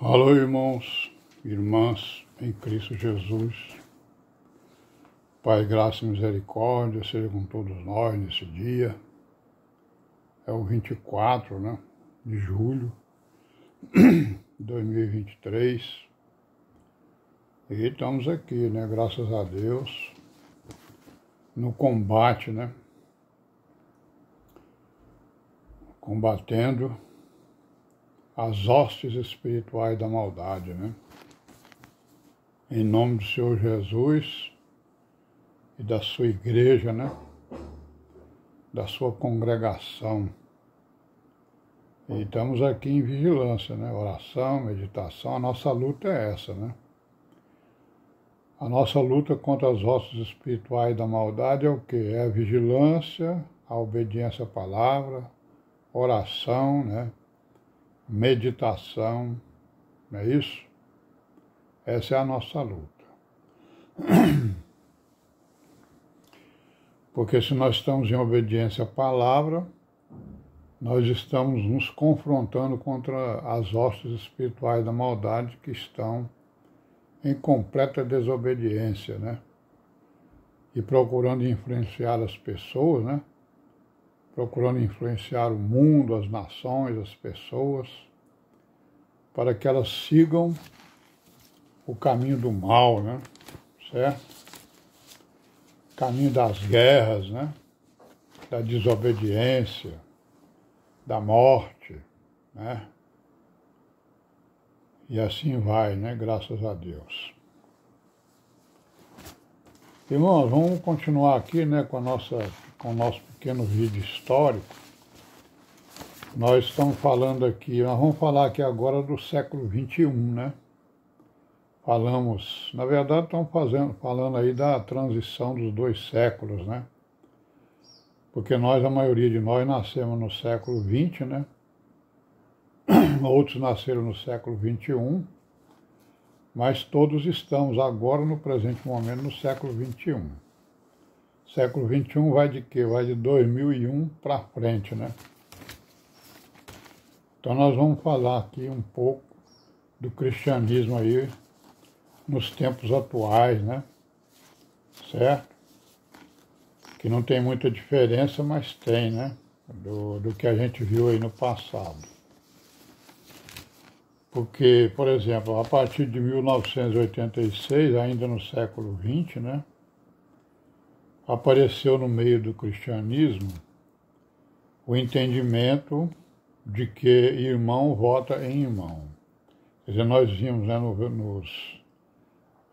Alô, irmãos, irmãs em Cristo Jesus. Pai, graça e misericórdia seja com todos nós nesse dia. É o 24, de julho de 2023. E estamos aqui, graças a Deus, no combate, combatendo as hostes espirituais da maldade, Em nome do Senhor Jesus e da sua igreja, Da sua congregação. E estamos aqui em vigilância, Oração, meditação, a nossa luta é essa, A nossa luta contra as hostes espirituais da maldade é o quê? É a vigilância, a obediência à palavra, oração, meditação, não é isso? Essa é a nossa luta. Porque se nós estamos em obediência à palavra, nós estamos nos confrontando contra as hostes espirituais da maldade que estão em completa desobediência, E procurando influenciar as pessoas, Procurando influenciar o mundo, as nações, as pessoas, para que elas sigam o caminho do mal, Certo? Caminho das guerras, Da desobediência, da morte, E assim vai, Graças a Deus. Irmãos, vamos continuar aqui, com o nosso pequeno vídeo histórico. Nós estamos falando aqui, nós vamos falar aqui agora do século XXI, Falamos, na verdade estamos falando aí da transição dos 2 séculos, Porque a maioria de nós nascemos no século XX, Outros nasceram no século XXI, mas todos estamos agora, no presente momento, no século XXI. Século XXI vai de quê? Vai de 2001 para frente, Então nós vamos falar aqui um pouco do cristianismo aí nos tempos atuais, Certo? Que não tem muita diferença, mas tem, do que a gente viu aí no passado. Porque, por exemplo, a partir de 1986, ainda no século XX, apareceu no meio do cristianismo o entendimento de que irmão vota em irmão. Quer dizer, nós vimos nos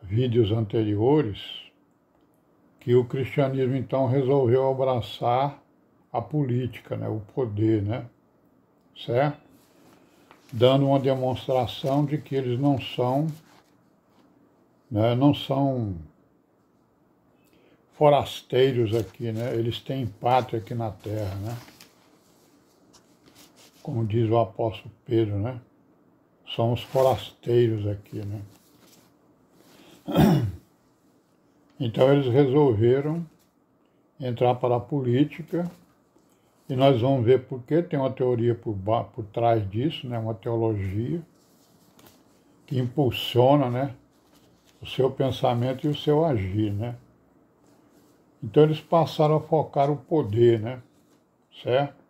vídeos anteriores que o cristianismo, então, resolveu abraçar a política, o poder, Certo? Dando uma demonstração de que eles não são forasteiros aqui, Eles têm pátria aqui na terra, Como diz o apóstolo Pedro, Somos forasteiros aqui, Então eles resolveram entrar para a política. E nós vamos ver por que tem uma teoria por trás disso, uma teologia que impulsiona, o seu pensamento e o seu agir, Então eles passaram a focar o poder, certo?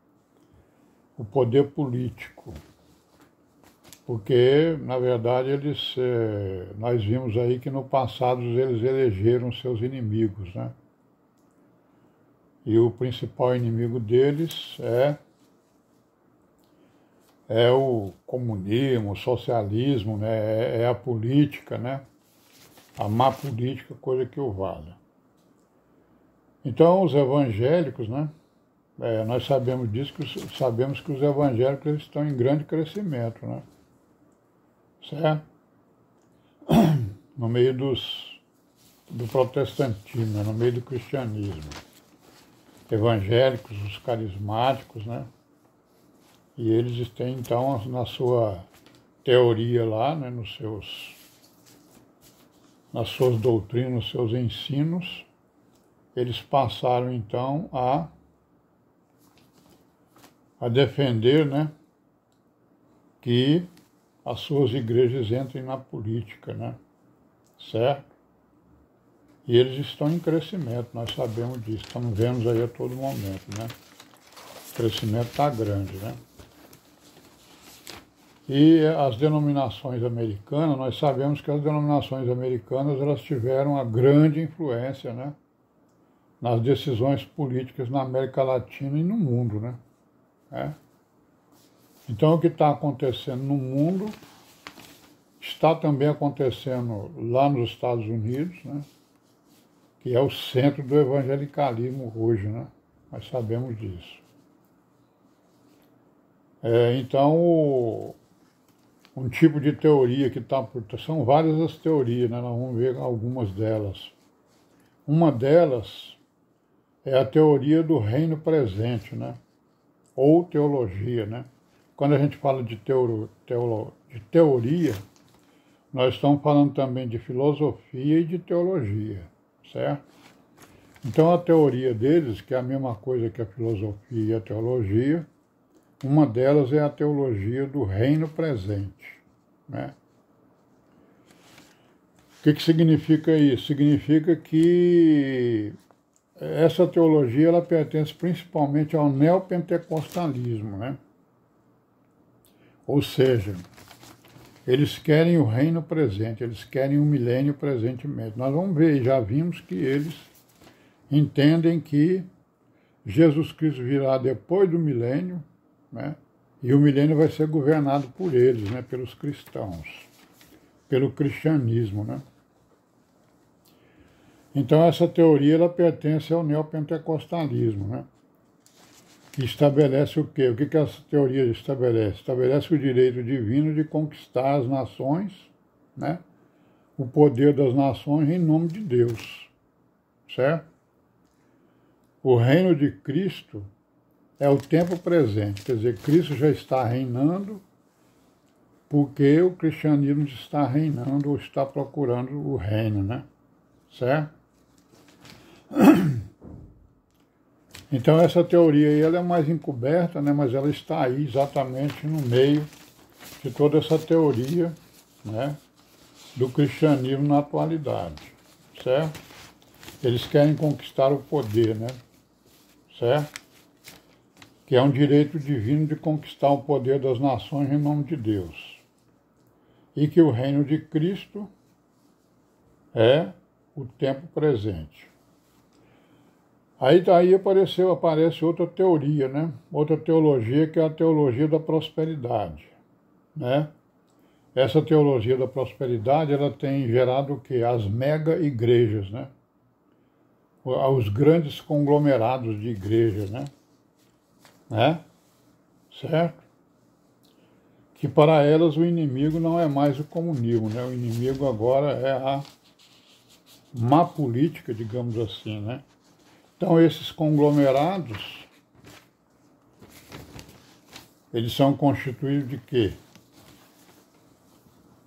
O poder político. Porque, na verdade, nós vimos aí que no passado eles elegeram seus inimigos, E o principal inimigo deles é o comunismo, o socialismo, é a política, A má política, coisa que o valha. Então, os evangélicos, nós sabemos disso, sabemos que os evangélicos eles estão em grande crescimento, Certo? No meio do protestantismo, no meio do cristianismo. Evangélicos, os carismáticos, E eles têm, então, na sua teoria lá, nas suas doutrinas, nos seus ensinos, eles passaram, então, a defender, que as suas igrejas entrem na política, né? Certo? E eles estão em crescimento, nós sabemos disso, estamos vendo aí a todo momento, né? O crescimento está grande, né? E as denominações americanas, nós sabemos que as denominações americanas, elas tiveram uma grande influência, né? Nas decisões políticas na América Latina e no mundo, né? Então, o que está acontecendo no mundo está também acontecendo lá nos Estados Unidos, né? Que é o centro do evangelicalismo hoje, né? Nós sabemos disso. Então, um tipo de teoria que está por... São várias as teorias, né? Nós vamos ver algumas delas. Uma delas é a teoria do reino presente, né? Ou teologia, né? Quando a gente fala de teoria, nós estamos falando também de filosofia e de teologia, certo? Então a teoria deles, que é a mesma coisa que a filosofia e a teologia, uma delas é a teologia do reino presente, né? O que significa isso? Significa que essa teologia ela pertence principalmente ao neopentecostalismo, né? Ou seja, eles querem o reino presente, eles querem o milênio presentemente. Nós vamos ver, já vimos que eles entendem que Jesus Cristo virá depois do milênio, né? E o milênio vai ser governado por eles, né? Pelos cristãos, pelo cristianismo, né? Então essa teoria ela pertence ao neopentecostalismo, né? Que estabelece o quê? O que essa teoria estabelece? Estabelece o direito divino de conquistar as nações, né? O poder das nações em nome de Deus, certo? O reino de Cristo é o tempo presente, quer dizer, Cristo já está reinando porque o cristianismo está reinando ou está procurando o reino, né? Certo? Então essa teoria aí, ela é mais encoberta, né? Mas ela está aí exatamente no meio de toda essa teoria, né? Do cristianismo na atualidade, certo? Eles querem conquistar o poder, né? Certo? Que é um direito divino de conquistar o poder das nações em nome de Deus. E que o reino de Cristo é o tempo presente. Aí daí aparece outra teoria, né? Outra teologia, que é a teologia da prosperidade, né? Essa teologia da prosperidade, ela tem gerado o quê? As mega igrejas, né? Os grandes conglomerados de igrejas, né? Certo? Que para elas o inimigo não é mais o comunismo, né? O inimigo agora é a má política, digamos assim, né? Então esses conglomerados, eles são constituídos de quê?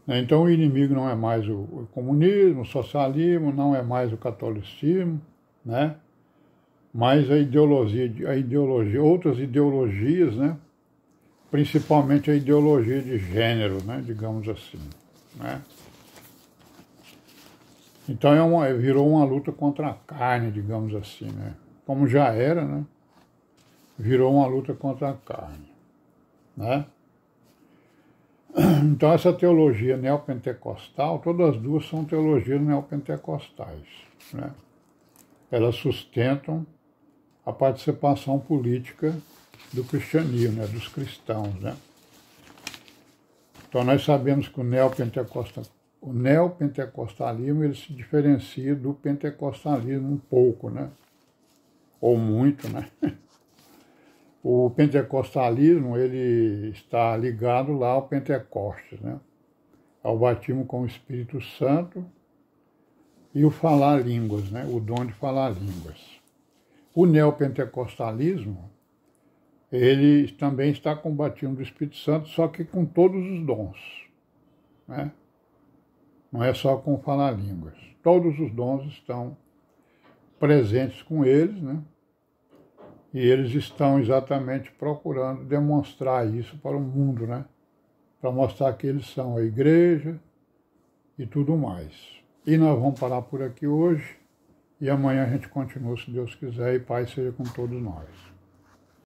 Então o inimigo não é mais o comunismo, o socialismo, não é mais o catolicismo, né? Mas a ideologia, outras ideologias, né? Principalmente a ideologia de gênero, né? Digamos assim, né? Então virou uma luta contra a carne, digamos assim, né? Como já era, né? Virou uma luta contra a carne, né? Então essa teologia neopentecostal, todas as duas são teologias neopentecostais, né? Elas sustentam a participação política do cristianismo, né? Dos cristãos, né? Então nós sabemos que o neopentecostalismo ele se diferencia do pentecostalismo um pouco, né? Ou muito, né? O pentecostalismo ele está ligado lá ao Pentecostes, né? Ao batismo com o Espírito Santo e o falar línguas, né? O dom de falar línguas. O neopentecostalismo ele também está com o batismo do Espírito Santo, só que com todos os dons, né? Não é só com falar línguas. Todos os dons estão presentes com eles, né? E eles estão exatamente procurando demonstrar isso para o mundo, né? para mostrar que eles são a igreja e tudo mais. E nós vamos parar por aqui hoje, e amanhã a gente continua, se Deus quiser, e paz seja com todos nós.